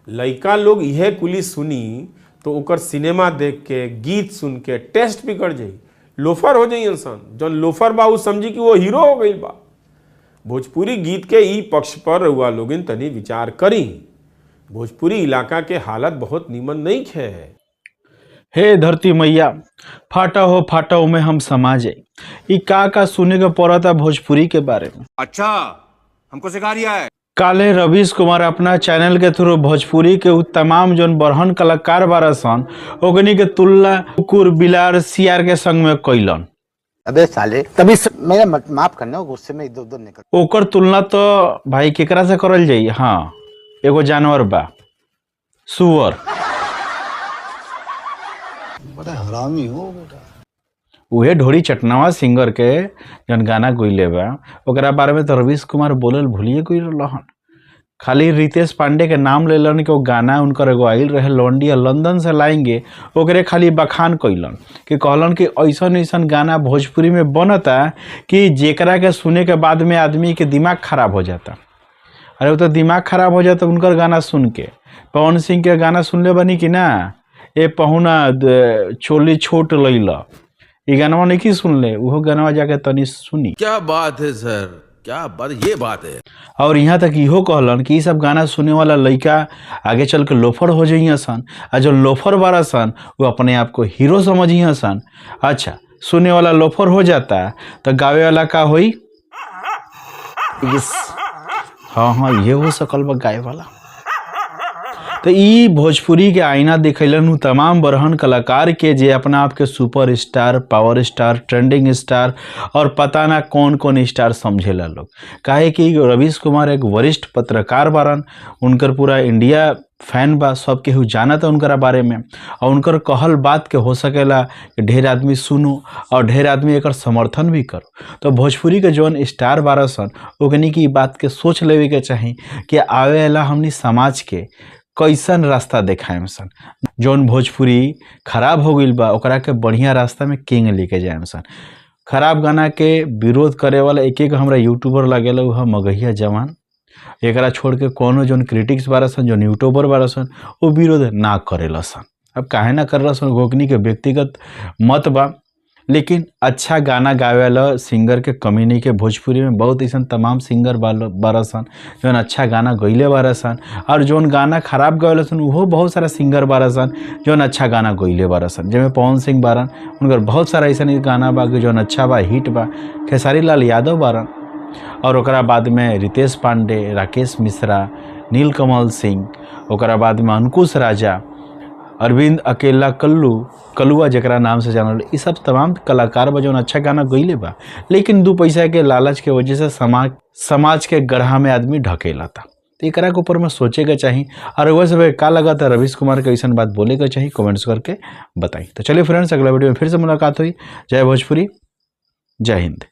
लइका लोग यह कुली सुनी तो ओकर सिनेमा देख के, गीत सुन के टेस्ट बिगड़ जाई, लोफर हो जाई इंसान। जौन लोफर बा उ समझी कि वो हीरो हो गई बा। भोजपुरी गीत के ई पक्ष पर रउआ लोगन तनी विचार करी। भोजपुरी इलाका के हालत बहुत नीमन नहीं है। हे धरती मैया, फाटा हो फाटा में हम समा जाए। ई का सुने के पड़ा था भोजपुरी के बारे में। अच्छा, हमको सिखा रिया है। काले रवीश कुमार अपना चैनल के थ्रू भोजपुरी के तमाम जोन बरहन कलाकार बारा सन ओकनी के तुलना कुकुर, बिलार, सियार के संग में कैलन। अबे साले, तभी मेरा माफ करना, गुस्से में इधर उधर निकल। ओकर तुलना तो भाई केकरा से करल जाई? हाँ, एगो जानवर बा, सुअर। बड़ा हरामी हो बेटा। उहे ढोरी चटनावा सिंगर के जन गाना गइले बा ओकरा बारे में तो रवीश कुमार बोलल भूलिए गई रहन। खाली रितेश पांडे के नाम लेलन कि वो गाना उनकर एगो आइल रहे लौंडिया लंदन से लाएंगे, ओकरे खाली बखान कैलन कि कहलन कि ऐसन ऐसन गाना भोजपुरी में बनता कि जेकरा के सुने के बाद में आदमी के दिमाग खराब हो जाता। अरे वो तो दिमाग खराब हो जाता उनकर गाना सुन के। पवन सिंह के गाना सुनले बनी कि ना, ए पहुना चोली छोट लैला, ये गाना नहीं सुनले? वो गाना जाके तनी सुनी। क्या बात है सर, क्या बात, ये बात है। और यहाँ तक इहो कहलन कि सब गाना सुने वाला लड़का आगे चल के लोफर हो जाइए सन, और जो लोफर बारा सन वो अपने आप को हीरो समझिए सन। अच्छा, सुने वाला लोफर हो जाता तो गावे वाला का होई? हाँ, ये हो सकल बा गाय वाला। तो ई भोजपुरी के आईना दिखैलन तमाम बरहन कलाकार के जे अपना आप के super star, power star, trending star और पता ना कौन कौन स्टार समझेला लोग। काहे कि रवीश कुमार एक वरिष्ठ पत्रकार बारन, उनकर पूरा इंडिया फैन बा, सब केहू जानत है उनकरा बारे में, और उनकर कहल बात के हो सकेला कि ढेर आदमी सुनो और ढेर आदमी एक समर्थन भी करो। तो भोजपुरी के जौन स्टार बारह सन ओकनी की बात के सोच लेवे के चाही कि आवे वाला हमनी समाज के कैसन रास्ता देखाएम सन। जौन भोजपुरी खराब हो गई बा ओकरा के बढ़िया रास्ता में किंग लेके जाएम सन। खराब गाना के विरोध करे वाला एक हमरा यूट्यूबर लगेला, वह मगहिया जवान। एकरा छोड़ के कोनो जौन क्रिटिक्स बारा सन, जौन यूट्यूबर बारा सन, वो विरोध ना करेला सन। अब काहे ना करेला सन, गोकनी के व्यक्तिगत मत बा। लेकिन अच्छा गाना गावे वाला सिंगर के कमी नहीं के। भोजपुरी में बहुत ऐसा तमाम सिंगर बारा सन जौन अच्छा गाना गइले बारा सन, और जौन गाना खराब गावेला सन वो बहुत सारा सिंगर बारा सन जौन अच्छा गाना गइले बारा सन। जिसमें पवन सिंह बारन, उनकर बहुत सारा ऐसा गाना बा जौन अच्छा बा, हिट बा। खेसारी लाल यादव बारन, और ओकरा बाद में रितेश पांडे, राकेश मिश्रा, नीलकमल सिंह, ओकरा बाद में अंकुश राजा, अरविंद अकेला कलुआ जकरा नाम से जानल, ये सब तमाम कलाकार बा जौन अच्छा गाना गइले बा। लेकिन दू पैसा के लालच के वजह से समाज के गढ़ा में आदमी ढकेला था। तो एकरा के ऊपर में सोचे के चाहिए। और वैसे का लगा था रवीश कुमार के ऐसा बात बोले के चाहिए, कमेंट्स करके बताई। तो चलिए फ्रेंड्स, अगला वीडियो में फिर से मुलाकात हुई। जय भोजपुरी, जय हिंद।